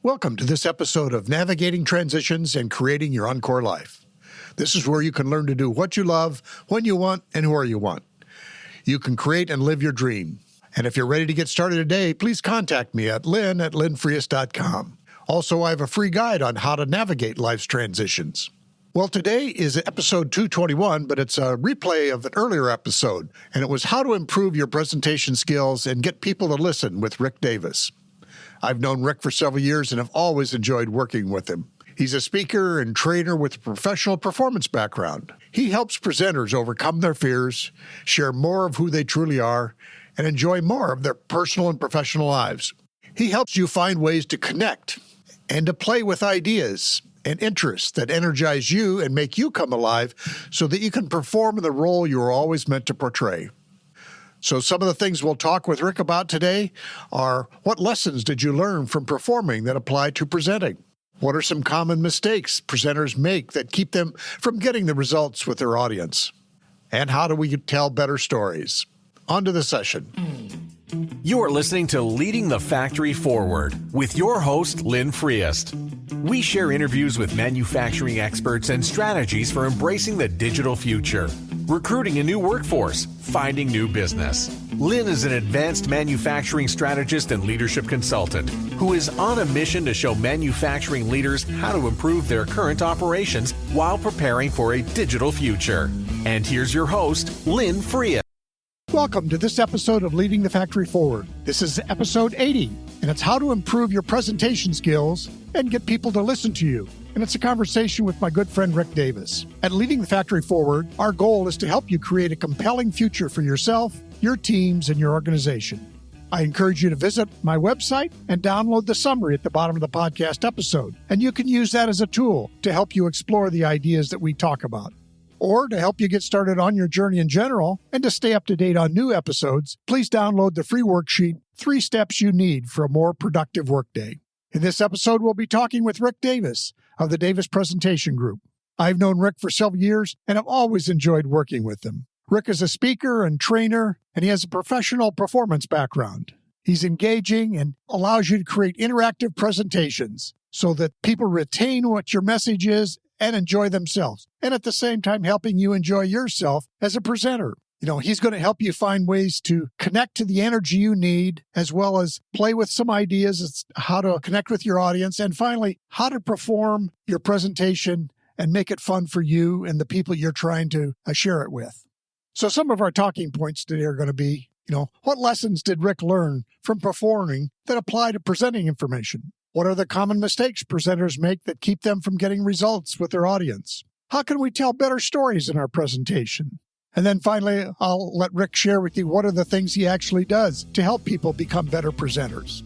Welcome to this episode of Navigating Transitions and Creating Your Encore Life. This is where you can learn to do what you love, when you want, and where you want. You can create and live your dream. And if you're ready to get started today, please contact me at lynn@lynnfrias.com. Also, I have a free guide on how to navigate life's transitions. Well, today is episode 221, but it's a replay of an earlier episode, and it was how to improve your presentation skills and get people to listen with Rick Davis. I've known Rick for several years and have always enjoyed working with him. He's a speaker and trainer with a professional performance background. He helps presenters overcome their fears, share more of who they truly are, and enjoy more of their personal and professional lives. He helps you find ways to connect and to play with ideas and interests that energize you and make you come alive so that you can perform in the role you were always meant to portray. So some of the things we'll talk with Rick about today are: what lessons did you learn from performing that apply to presenting? What are some common mistakes presenters make that keep them from getting the results with their audience? And how do we tell better stories? On to the session. You are listening to Leading the Factory Forward with your host, Lynn Frias. We share interviews with manufacturing experts and strategies for embracing the digital future, recruiting a new workforce, finding new business. Lynn is an advanced manufacturing strategist and leadership consultant who is on a mission to show manufacturing leaders how to improve their current operations while preparing for a digital future. And here's your host, Lynn Frias. Welcome to this episode of Leading the Factory Forward. This is episode 80, and it's how to improve your presentation skills and get people to listen to you. And it's a conversation with my good friend Rick Davis. At Leading the Factory Forward, our goal is to help you create a compelling future for yourself, your teams, and your organization. I encourage you to visit my website and download the summary at the bottom of the podcast episode. And you can use that as a tool to help you explore the ideas that we talk about. Or to help you get started on your journey in general and to stay up to date on new episodes, please download the free worksheet, 3 Steps You Need for a More Productive Workday. In this episode, we'll be talking with Rick Davis of the Davis Presentation Group. I've known Rick for several years and have always enjoyed working with him. Rick is a speaker and trainer, and he has a professional performance background. He's engaging and allows you to create interactive presentations so that people retain what your message is and enjoy themselves, and at the same time helping you enjoy yourself as a presenter. He's going to help you find ways to connect to the energy you need, as well as play with some ideas as how to connect with your audience, and finally, how to perform your presentation and make it fun for you and the people you're trying to share it with. So some of our talking points today are going to be, what lessons did Rick learn from performing that apply to presenting information? What are the common mistakes presenters make that keep them from getting results with their audience? How can we tell better stories in our presentation? And then finally, I'll let Rick share with you what are the things he actually does to help people become better presenters.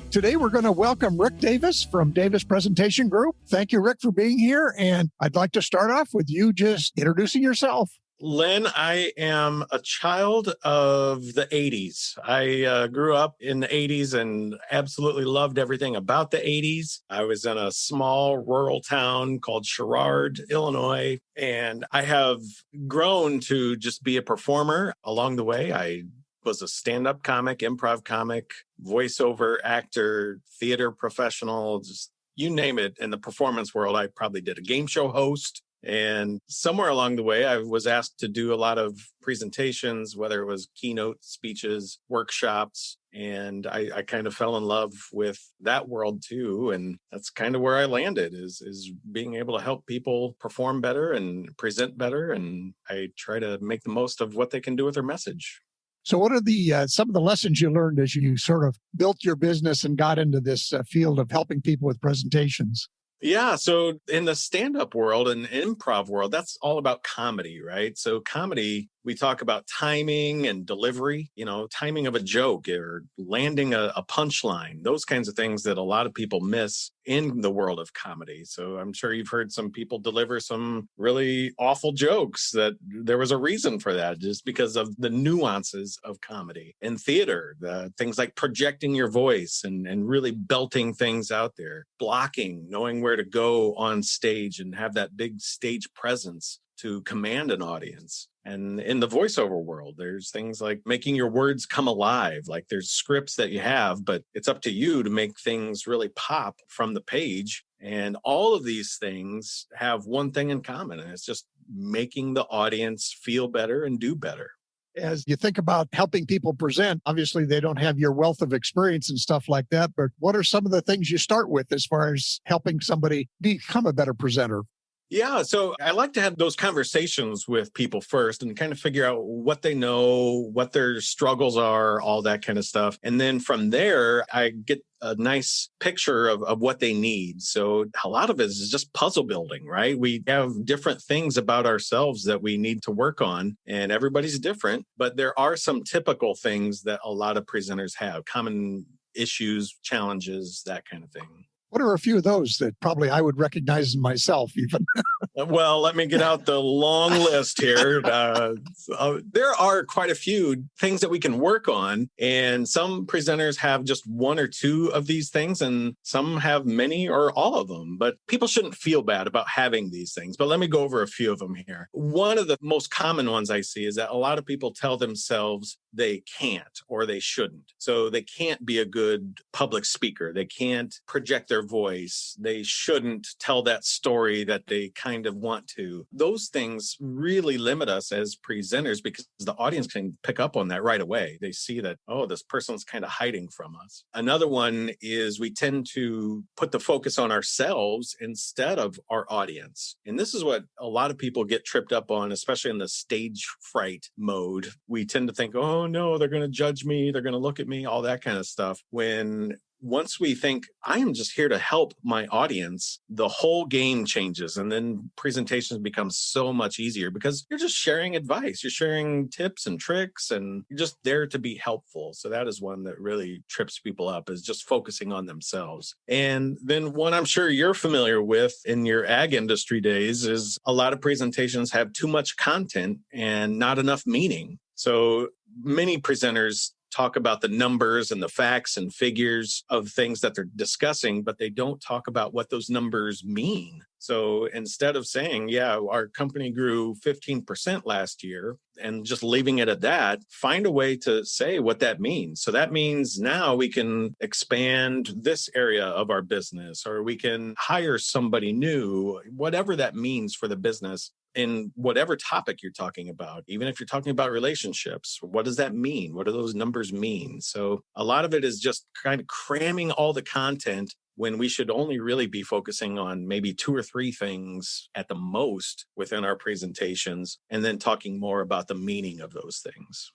Today, we're going to welcome Rick Davis from Davis Presentation Group. Thank you, Rick, for being here. And I'd like to start off with you just introducing yourself. Lynn, I am a child of the 80s. I grew up in the 80s and absolutely loved everything about the 80s. I was in a small rural town called Sherrard, Illinois, and I have grown to just be a performer along the way. I was a stand-up comic, improv comic, voiceover actor, theater professional, just you name it. In the performance world, I probably did a game show host. And somewhere along the way, I was asked to do a lot of presentations, whether it was keynote speeches, workshops, and I kind of fell in love with that world too. And that's kind of where I landed is being able to help people perform better and present better. And I try to make the most of what they can do with their message. So what are the some of the lessons you learned as you sort of built your business and got into this field of helping people with presentations? Yeah. So in the stand-up world and improv world, that's all about comedy, right? So comedy, we talk about timing and delivery, timing of a joke or landing a punchline, those kinds of things that a lot of people miss in the world of comedy. So I'm sure you've heard some people deliver some really awful jokes that there was a reason for that, just because of the nuances of comedy. In theater, the things like projecting your voice and really belting things out there, blocking, knowing where to go on stage and have that big stage presence to command an audience. And in the voiceover world, there's things like making your words come alive. Like there's scripts that you have, but it's up to you to make things really pop from the page. And all of these things have one thing in common, and it's just making the audience feel better and do better. As you think about helping people present, obviously they don't have your wealth of experience and stuff like that, but what are some of the things you start with as far as helping somebody become a better presenter? Yeah, so I like to have those conversations with people first and kind of figure out what they know, what their struggles are, all that kind of stuff. And then from there, I get a nice picture of what they need. So a lot of it is just puzzle building, right? We have different things about ourselves that we need to work on, and everybody's different, but there are some typical things that a lot of presenters have, common issues, challenges, that kind of thing. What are a few of those that probably I would recognize in myself even? Well, let me get out the long list here. There are quite a few things that we can work on, and some presenters have just one or two of these things, and some have many or all of them. But people shouldn't feel bad about having these things. But let me go over a few of them here. One of the most common ones I see is that a lot of people tell themselves they can't or they shouldn't. So they can't be a good public speaker. They can't project their voice. They shouldn't tell that story that they kind of want to. Those things really limit us as presenters because the audience can pick up on that right away. They see that, oh, this person's kind of hiding from us. Another one is we tend to put the focus on ourselves instead of our audience. And this is what a lot of people get tripped up on, especially in the stage fright mode. We tend to think, oh no, they're going to judge me. They're going to look at me, all that kind of stuff. When once we think, I am just here to help my audience, the whole game changes. And then presentations become so much easier because you're just sharing advice. You're sharing tips and tricks, and you're just there to be helpful. So that is one that really trips people up, is just focusing on themselves. And then one I'm sure you're familiar with in your ag industry days is a lot of presentations have too much content and not enough meaning. So many presenters talk about the numbers and the facts and figures of things that they're discussing, but they don't talk about what those numbers mean. So instead of saying, yeah, our company grew 15% last year and just leaving it at that, find a way to say what that means. So that means now we can expand this area of our business, or we can hire somebody new, whatever that means for the business. In whatever topic you're talking about, even if you're talking about relationships, what does that mean? What do those numbers mean? So a lot of it is just kind of cramming all the content when we should only really be focusing on maybe 2 or 3 things at the most within our presentations, and then talking more about the meaning of those things.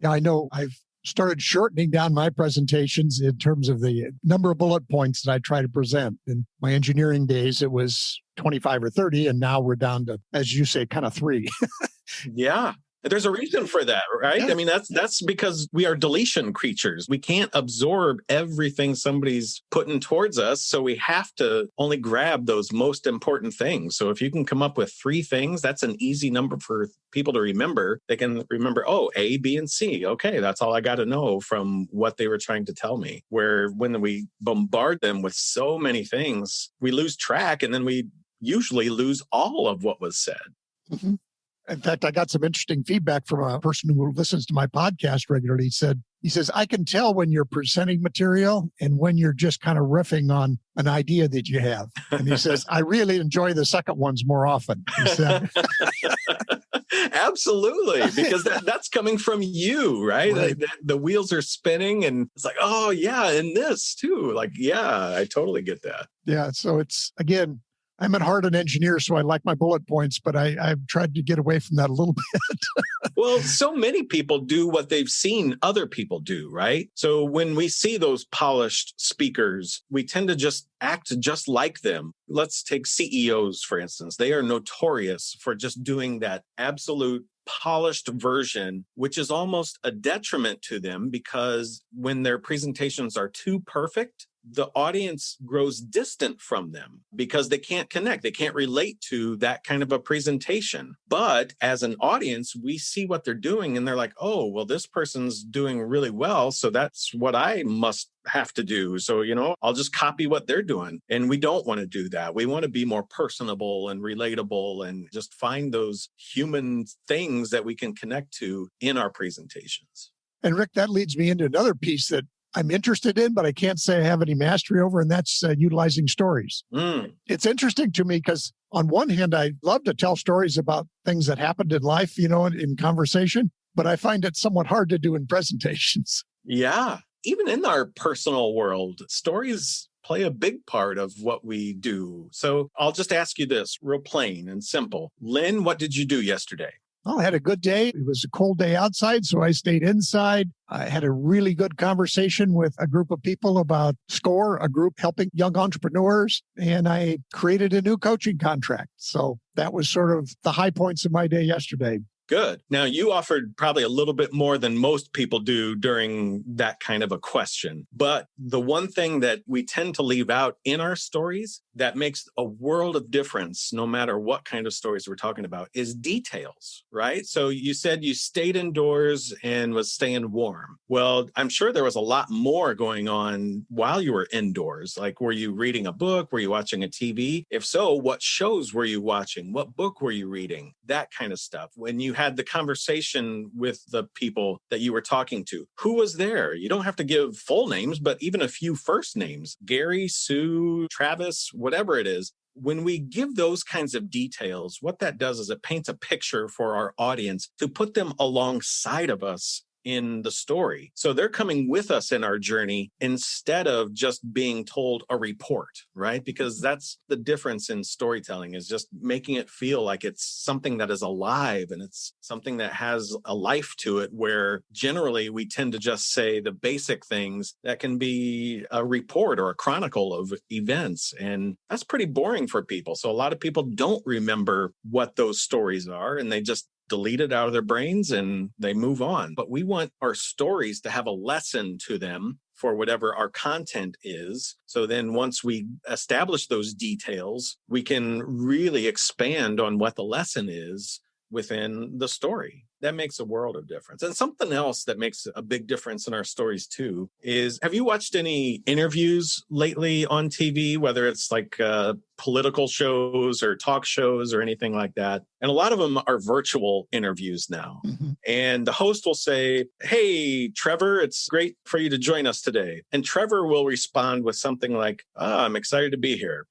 Yeah, I know I've started shortening down my presentations in terms of the number of bullet points that I try to present. In my engineering days, it was 25 or 30, and now we're down to, as you say, kind of 3. Yeah. There's a reason for that, right? Yeah. I mean, that's because we are deletion creatures. We can't absorb everything somebody's putting towards us. So we have to only grab those most important things. So if you can come up with 3 things, that's an easy number for people to remember. They can remember, oh, A, B, and C. Okay, that's all I got to know from what they were trying to tell me. Where when we bombard them with so many things, we lose track, and then we usually lose all of what was said. Mm-hmm. In fact, I got some interesting feedback from a person who listens to my podcast regularly. He says, I can tell when you're presenting material and when you're just kind of riffing on an idea that you have. And he says, I really enjoy the second ones more often. He said. Absolutely, because that's coming from you, right? Right. The wheels are spinning, and it's like, oh, yeah, and this too. Like, yeah, I totally get that. Yeah. So it's, again, I'm at heart an engineer, so I like my bullet points, but I've tried to get away from that a little bit. Well, so many people do what they've seen other people do, right? So when we see those polished speakers, we tend to just act just like them. Let's take CEOs, for instance. They are notorious for just doing that absolute polished version, which is almost a detriment to them, because when their presentations are too perfect, the audience grows distant from them because they can't connect. They can't relate to that kind of a presentation. But as an audience, we see what they're doing and they're like, oh, well, this person's doing really well. So that's what I must have to do. So, I'll just copy what they're doing. And we don't want to do that. We want to be more personable and relatable and just find those human things that we can connect to in our presentations. And Rick, that leads me into another piece that I'm interested in, but I can't say I have any mastery over, and that's utilizing stories. It's interesting to me because on one hand, I love to tell stories about things that happened in life, in conversation, but I find it somewhat hard to do in presentations. Yeah. Even in our personal world, stories play a big part of what we do. So I'll just ask you this, real plain and simple. Lynn, what did you do yesterday? Well, I had a good day. It was a cold day outside, so I stayed inside. I had a really good conversation with a group of people about SCORE, a group helping young entrepreneurs, and I created a new coaching contract. So that was sort of the high points of my day yesterday. Good. Now, you offered probably a little bit more than most people do during that kind of a question. But the one thing that we tend to leave out in our stories that makes a world of difference, no matter what kind of stories we're talking about, is details, right? So you said you stayed indoors and was staying warm. Well, I'm sure there was a lot more going on while you were indoors. Like, were you reading a book? Were you watching a TV? If so, what shows were you watching? What book were you reading? That kind of stuff. When you had the conversation with the people that you were talking to, who was there? You don't have to give full names, but even a few first names, Gary, Sue, Travis, whatever it is. When we give those kinds of details, what that does is it paints a picture for our audience to put them alongside of us in the story. So they're coming with us in our journey instead of just being told a report, right? Because that's the difference in storytelling, is just making it feel like it's something that is alive and it's something that has a life to it, where generally we tend to just say the basic things that can be a report or a chronicle of events. And that's pretty boring for people. So a lot of people don't remember what those stories are, and they just delete it out of their brains and they move on. But we want our stories to have a lesson to them for whatever our content is. So then once we establish those details, we can really expand on what the lesson is within the story. That makes a world of difference. And something else that makes a big difference in our stories too is, have you watched any interviews lately on TV, whether it's like political shows or talk shows or anything like that? And a lot of them are virtual interviews now. Mm-hmm. And the host will say, "Hey, Trevor, it's great for you to join us today." And Trevor will respond with something like, "I'm excited to be here."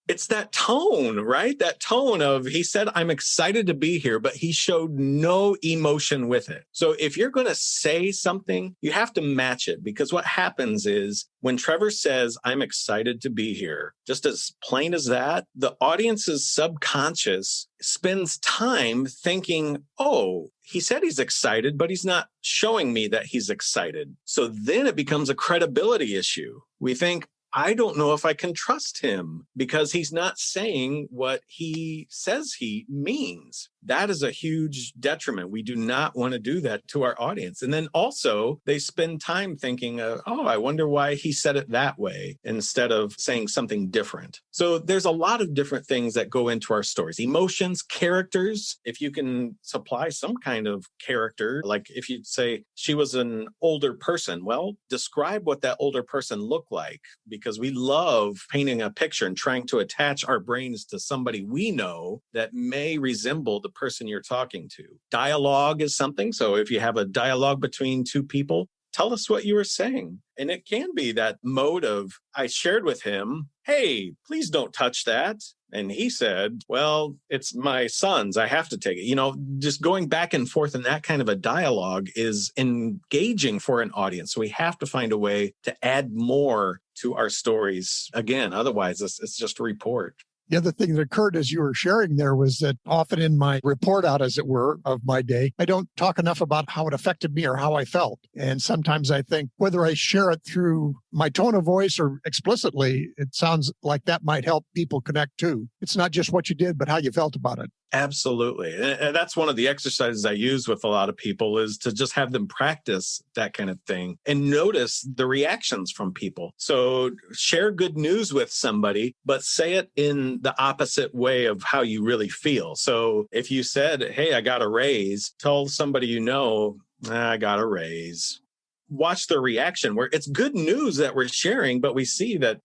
It's that tone, right? That tone of, he said, "I'm excited to be here," but he showed no emotion with it. So if you're going to say something, you have to match it, because what happens is when Trevor says, "I'm excited to be here," just as plain as that, the audience's subconscious spends time thinking, "Oh, he said he's excited, but he's not showing me that he's excited." So then it becomes a credibility issue. We think, I don't know if I can trust him because he's not saying what he says he means. That is a huge detriment. We do not want to do that to our audience. And then also they spend time thinking, "Oh, I wonder why he said it that way," instead of saying something different. So there's a lot of different things that go into our stories. Emotions, characters. If you can supply some kind of character, like if you say she was an older person, well, describe what that older person looked like, because we love painting a picture and trying to attach our brains to somebody we know that may resemble the person you're talking to. Dialogue is something. So if you have a dialogue between two people, tell us what you were saying. And it can be that mode of, I shared with him, "Hey, please don't touch that." And he said, "Well, it's my son's. I have to take it." Just going back and forth in that kind of a dialogue is engaging for an audience. So we have to find a way to add more to our stories. Again, otherwise it's just a report. The other thing that occurred as you were sharing there was that often in my report out, as it were, of my day, I don't talk enough about how it affected me or how I felt. And sometimes I think whether I share it through my tone of voice or explicitly, it sounds like that might help people connect too. It's not just what you did, but how you felt about it. Absolutely. And that's one of the exercises I use with a lot of people is to just have them practice that kind of thing and notice the reactions from people. So share good news with somebody, but say it in the opposite way of how you really feel. So if you said, hey, I got a raise, tell somebody you know, I got a raise. Watch their reaction where it's good news that we're sharing, but we see that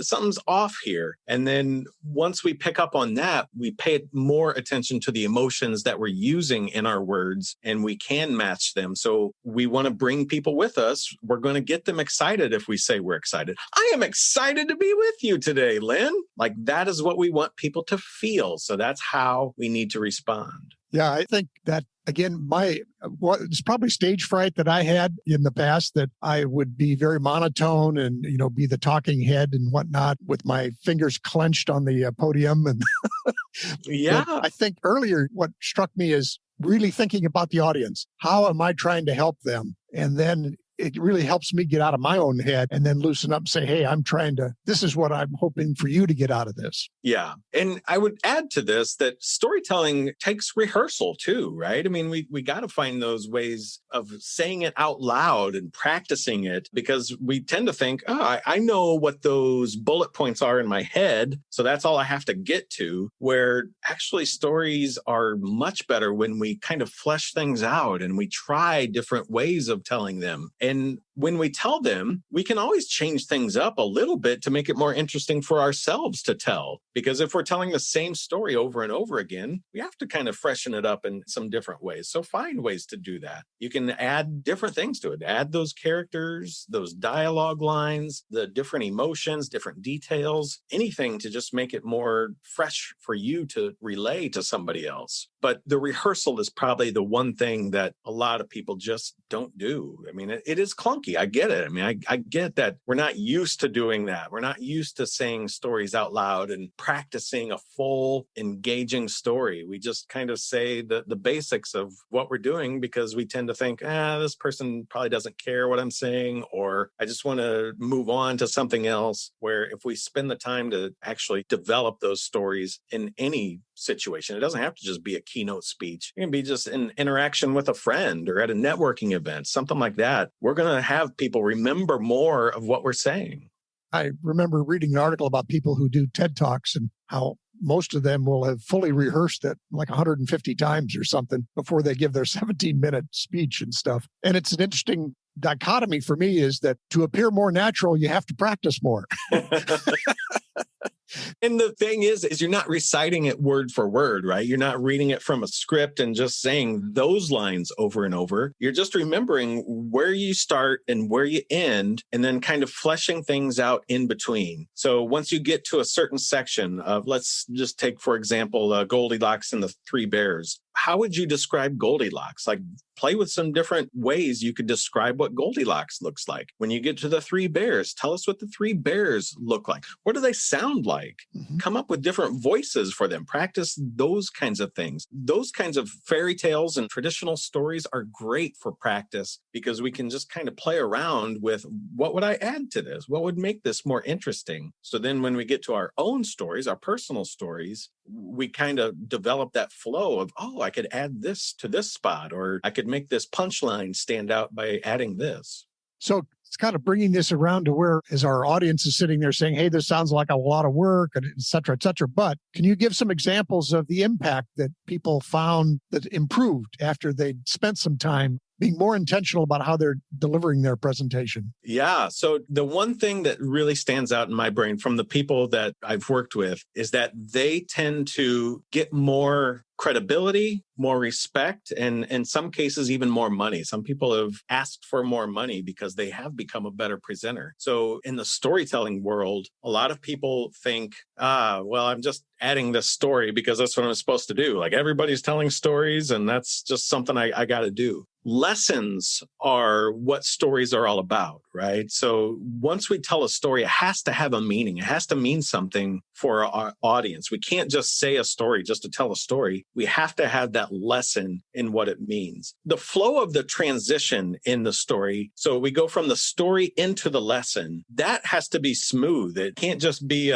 something's off here. And then once we pick up on that, we pay more attention to the emotions that we're using in our words and we can match them. So we want to bring people with us. We're going to get them excited if we say we're excited. I am excited to be with you today, Lynn. Like that is what we want people to feel. So that's how we need to respond. Yeah, I think that, again, it's probably stage fright that I had in the past, that I would be very monotone and, be the talking head and whatnot with my fingers clenched on the podium. And yeah, I think earlier what struck me is really thinking about the audience. How am I trying to help them? And then it really helps me get out of my own head and then loosen up and say, hey, this is what I'm hoping for you to get out of this. Yeah. And I would add to this that storytelling takes rehearsal too, right? I mean, we got to find those ways of saying it out loud and practicing it because we tend to think, I know what those bullet points are in my head. So that's all I have to get to, where actually stories are much better when we kind of flesh things out and we try different ways of telling them. And when we tell them, we can always change things up a little bit to make it more interesting for ourselves to tell. Because if we're telling the same story over and over again, we have to kind of freshen it up in some different ways. So find ways to do that. You can add different things to it. Add those characters, those dialogue lines, the different emotions, different details, anything to just make it more fresh for you to relay to somebody else. But the rehearsal is probably the one thing that a lot of people just don't do. I mean, it is clunky. I get it. I mean, I get that we're not used to doing that. We're not used to saying stories out loud and practicing a full, engaging story. We just kind of say the basics of what we're doing because we tend to think, this person probably doesn't care what I'm saying, or I just want to move on to something else. Where if we spend the time to actually develop those stories in any situation, it doesn't have to just be a keynote speech. It can be just an interaction with a friend or at a networking event, something like that. We're going to have people remember more of what we're saying. I remember reading an article about people who do TED Talks and how most of them will have fully rehearsed it like 150 times or something before they give their 17-minute speech and stuff. And it's an interesting dichotomy for me is that to appear more natural, you have to practice more. And the thing is you're not reciting it word for word, right? You're not reading it from a script and just saying those lines over and over. You're just remembering where you start and where you end, and then kind of fleshing things out in between. So once you get to a certain section of, let's just take, for example, Goldilocks and the Three Bears. How would you describe Goldilocks? Like, play with some different ways you could describe what Goldilocks looks like. When you get to the Three Bears, tell us what the Three Bears look like. What do they sound like? Mm-hmm. Come up with different voices for them. Practice those kinds of things. Those kinds of fairy tales and traditional stories are great for practice because we can just kind of play around with, what would I add to this? What would make this more interesting? So then when we get to our own stories, our personal stories, we kind of develop that flow of, I could add this to this spot, or I could make this punchline stand out by adding this. So it's kind of bringing this around to where, as our audience is sitting there saying, hey, this sounds like a lot of work, and et cetera, et cetera. But can you give some examples of the impact that people found that improved after they'd spent some time being more intentional about how they're delivering their presentation? Yeah. So the one thing that really stands out in my brain from the people that I've worked with is that they tend to get more credibility, more respect, and in some cases, even more money. Some people have asked for more money because they have become a better presenter. So in the storytelling world, a lot of people think, I'm just adding this story because that's what I'm supposed to do. Like, everybody's telling stories and that's just something I got to do. lessons are what stories are all about, right? So once we tell a story, it has to have a meaning. It has to mean something for our audience. We can't just say a story just to tell a story. We have to have that lesson in what it means. The flow of the transition in the story, so we go from the story into the lesson, that has to be smooth. It can't just be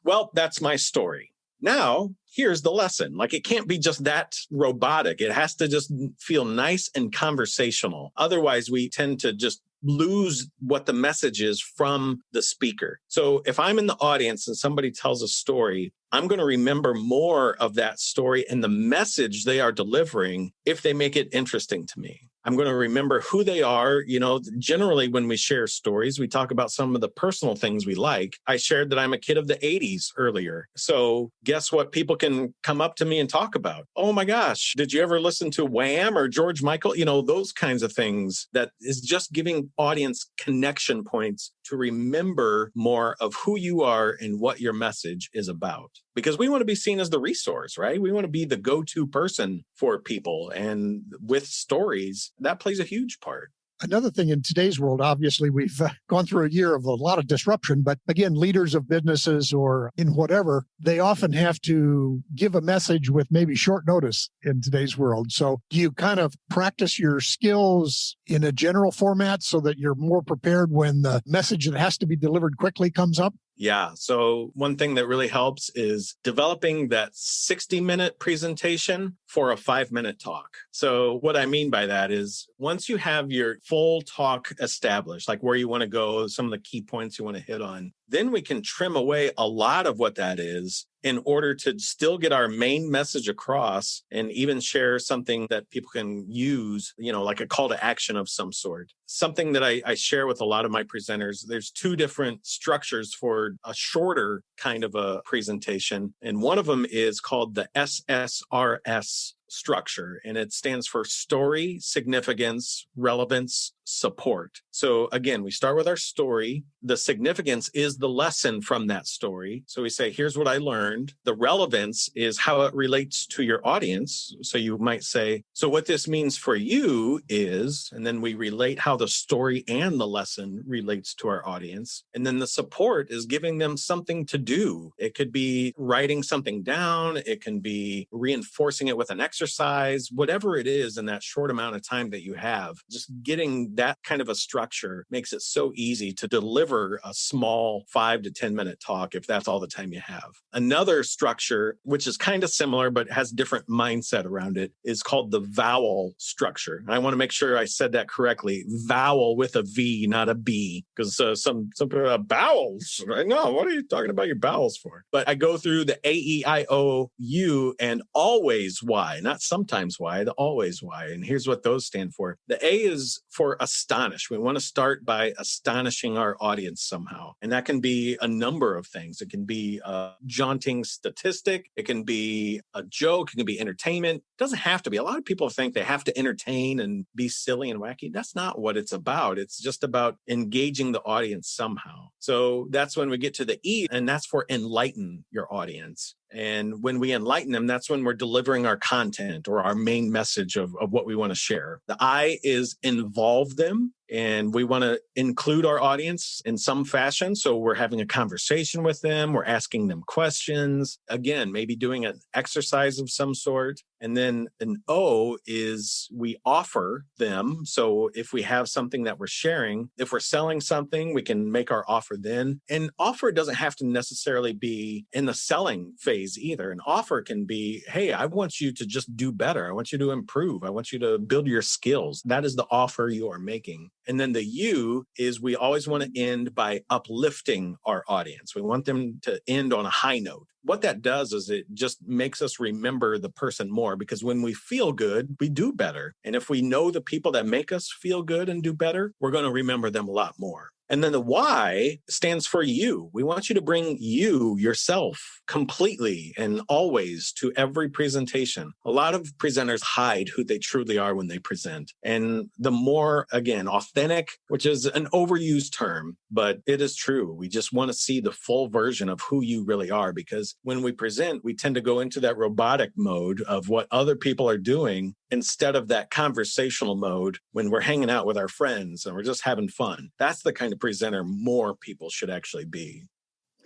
well, that's my story. Now, here's the lesson. Like, it can't be just that robotic. It has to just feel nice and conversational. Otherwise, we tend to just lose what the message is from the speaker. So if I'm in the audience and somebody tells a story, I'm going to remember more of that story and the message they are delivering if they make it interesting to me. I'm going to remember who they are. You know, generally when we share stories, we talk about some of the personal things we like. I shared that I'm a kid of the 80s earlier. So guess what people can come up to me and talk about? Oh my gosh, did you ever listen to Wham or George Michael? You know, those kinds of things that is just giving audience connection points to remember more of who you are and what your message is about. Because we want to be seen as the resource, right? We want to be the go-to person for people. And with stories, that plays a huge part. Another thing in today's world, obviously, we've gone through a year of a lot of disruption, but again, leaders of businesses or in whatever, they often have to give a message with maybe short notice in today's world. So do you kind of practice your skills in a general format so that you're more prepared when the message that has to be delivered quickly comes up? Yeah. So one thing that really helps is developing that 60-minute presentation for a 5-minute talk. So what I mean by that is once you have your full talk established, like where you want to go, some of the key points you want to hit on, then we can trim away a lot of what that is in order to still get our main message across and even share something that people can use, you know, like a call to action of some sort. Something that I share with a lot of my presenters, there's 2 different structures for a shorter kind of a presentation. And one of them is called the SSRS structure, and it stands for story, significance, relevance, support. So again, we start with our story. The significance is the lesson from that story. So we say, here's what I learned. The relevance is how it relates to your audience. So you might say, so what this means for you is, and then we relate how the story and the lesson relates to our audience. And then the support is giving them something to do. It could be writing something down. It can be reinforcing it with an exercise, whatever it is in that short amount of time that you have. Just getting that kind of a structure makes it so easy to deliver a small 5 to 10 minute talk if that's all the time you have. Another structure, which is kind of similar but has different mindset around it, is called the vowel structure. And I want to make sure I said that correctly. Vowel with a V, not a B, because some people bowels. Right? No, what are you talking about your bowels for? But I go through the A, E, I, O, U, and always Y, not sometimes Y, the always Y. And here's what those stand for. The A is for astonish. We want to start by astonishing our audience somehow. And that can be a number of things. It can be a jaunting statistic. It can be a joke. It can be entertainment. It doesn't have to be. A lot of people think they have to entertain and be silly and wacky. That's not what it's about. It's just about engaging the audience somehow. So that's when we get to the E, and that's for enlighten your audience. And when we enlighten them, that's when we're delivering our content or our main message of what we want to share. The I is involve them. And we want to include our audience in some fashion. So we're having a conversation with them. We're asking them questions. Again, maybe doing an exercise of some sort. And then an O is we offer them. So if we have something that we're sharing, if we're selling something, we can make our offer then. And offer doesn't have to necessarily be in the selling phase either. An offer can be, hey, I want you to just do better. I want you to improve. I want you to build your skills. That is the offer you are making. And then the U is we always want to end by uplifting our audience. We want them to end on a high note. What that does is it just makes us remember the person more, because when we feel good, we do better. And if we know the people that make us feel good and do better, we're going to remember them a lot more. And then the Y stands for you. We want you to bring you, yourself, completely and always to every presentation. A lot of presenters hide who they truly are when they present. And the more, again, authentic, which is an overused term, but it is true. We just want to see the full version of who you really are, because when we present, we tend to go into that robotic mode of what other people are doing. instead of that conversational mode when we're hanging out with our friends and we're just having fun. That's the kind of presenter more people should actually be.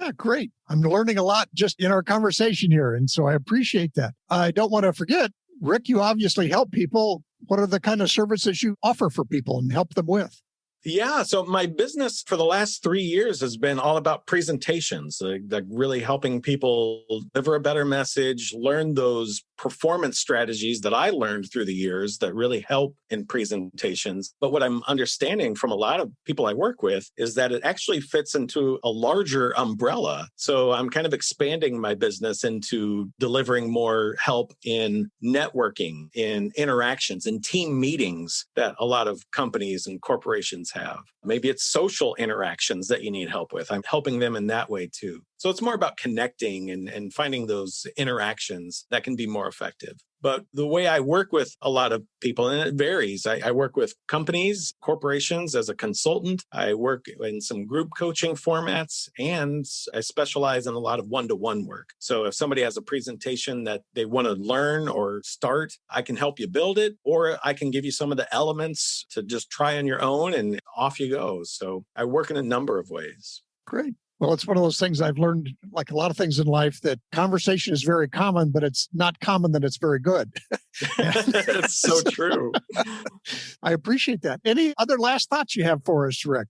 Yeah, great. I'm learning a lot just in our conversation here. And so I appreciate that. I don't want to forget, Rick, you obviously help people. What are the kind of services you offer for people and help them with? Yeah. So my business for the last 3 years has been all about presentations, like really helping people deliver a better message, learn those performance strategies that I learned through the years that really help in presentations. But what I'm understanding from a lot of people I work with is that it actually fits into a larger umbrella. So I'm kind of expanding my business into delivering more help in networking, in interactions, in team meetings that a lot of companies and corporations have. Maybe it's social interactions that you need help with. I'm helping them in that way too. So it's more about connecting and finding those interactions that can be more effective. But the way I work with a lot of people, and it varies, I work with companies, corporations as a consultant. I work in some group coaching formats, and I specialize in a lot of one-to-one work. So if somebody has a presentation that they want to learn or start, I can help you build it, or I can give you some of the elements to just try on your own and off you go. So I work in a number of ways. Great. Well, it's one of those things I've learned, like a lot of things in life, that conversation is very common, but it's not common that it's very good. It's so true. I appreciate that. Any other last thoughts you have for us, Rick?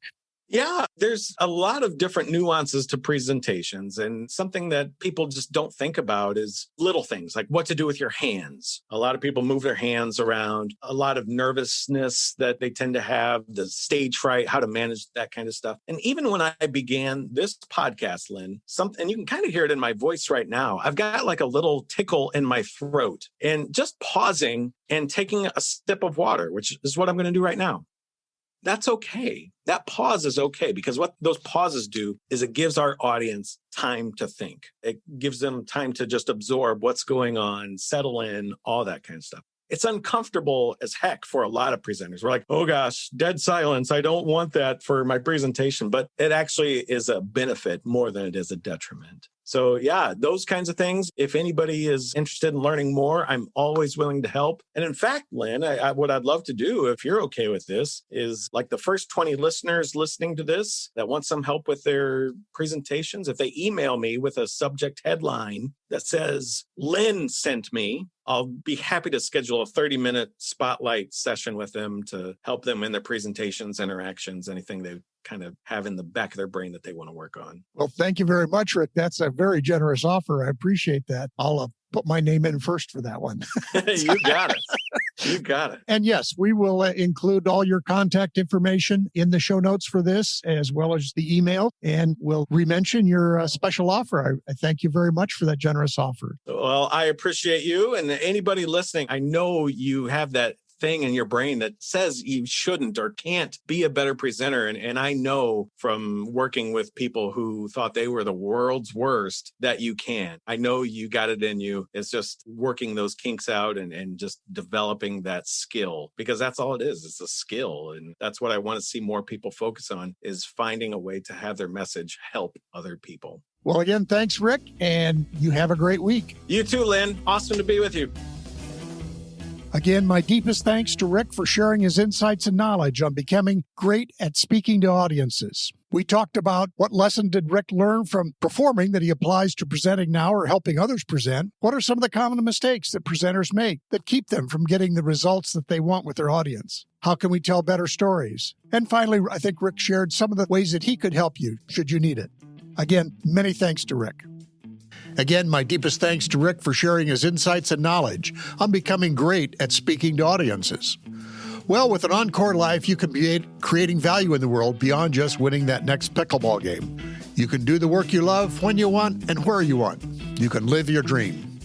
Yeah, there's a lot of different nuances to presentations, and something that people just don't think about is little things like what to do with your hands. A lot of people move their hands around, a lot of nervousness that they tend to have, the stage fright, how to manage that kind of stuff. And even when I began this podcast, Lynn, and you can kind of hear it in my voice right now, I've got like a little tickle in my throat, and just pausing and taking a sip of water, which is what I'm going to do right now. That's okay. That pause is okay, because what those pauses do is it gives our audience time to think. It gives them time to just absorb what's going on, settle in, all that kind of stuff. It's uncomfortable as heck for a lot of presenters. We're like, oh gosh, dead silence. I don't want that for my presentation. But it actually is a benefit more than it is a detriment. So yeah, those kinds of things. If anybody is interested in learning more, I'm always willing to help. And in fact, Lynn, what I'd love to do, if you're okay with this, is like the first 20 listeners listening to this that want some help with their presentations, if they email me with a subject headline that says, Lynn sent me, I'll be happy to schedule a 30-minute spotlight session with them to help them in their presentations, interactions, anything they kind of have in the back of their brain that they want to work on. Well, thank you very much, Rick. That's a very generous offer. I appreciate that. I'll put my name in first for that one. You got it. You got it. And yes, we will include all your contact information in the show notes for this, as well as the email. And we'll re-mention your special offer. I thank you very much for that generous offer. Well, I appreciate you. And anybody listening, I know you have that thing in your brain that says you shouldn't or can't be a better presenter. And I know from working with people who thought they were the world's worst that you can. I know you got it in you. It's just working those kinks out and just developing that skill, because that's all it is. It's a skill. And that's what I want to see more people focus on, is finding a way to have their message help other people. Well, again, thanks, Rick. And you have a great week. You too, Lynn. Awesome to be with you. Again, my deepest thanks to Rick for sharing his insights and knowledge on becoming great at speaking to audiences. We talked about what lesson did Rick learn from performing that he applies to presenting now or helping others present. What are some of the common mistakes that presenters make that keep them from getting the results that they want with their audience? How can we tell better stories? And finally, I think Rick shared some of the ways that he could help you should you need it. Again, many thanks to Rick. Again, my deepest thanks to Rick for sharing his insights and knowledge on becoming great at speaking to audiences. Well, with an Encore life, you can be creating value in the world beyond just winning that next pickleball game. You can do the work you love when you want and where you want. You can live your dream.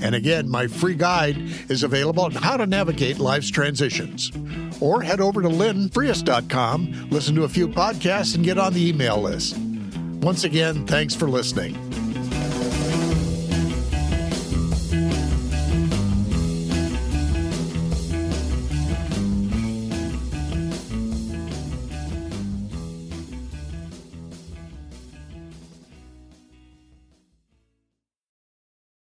And again, my free guide is available on how to navigate life's transitions. Or head over to lynnfriest.com, listen to a few podcasts, and get on the email list. Once again, thanks for listening.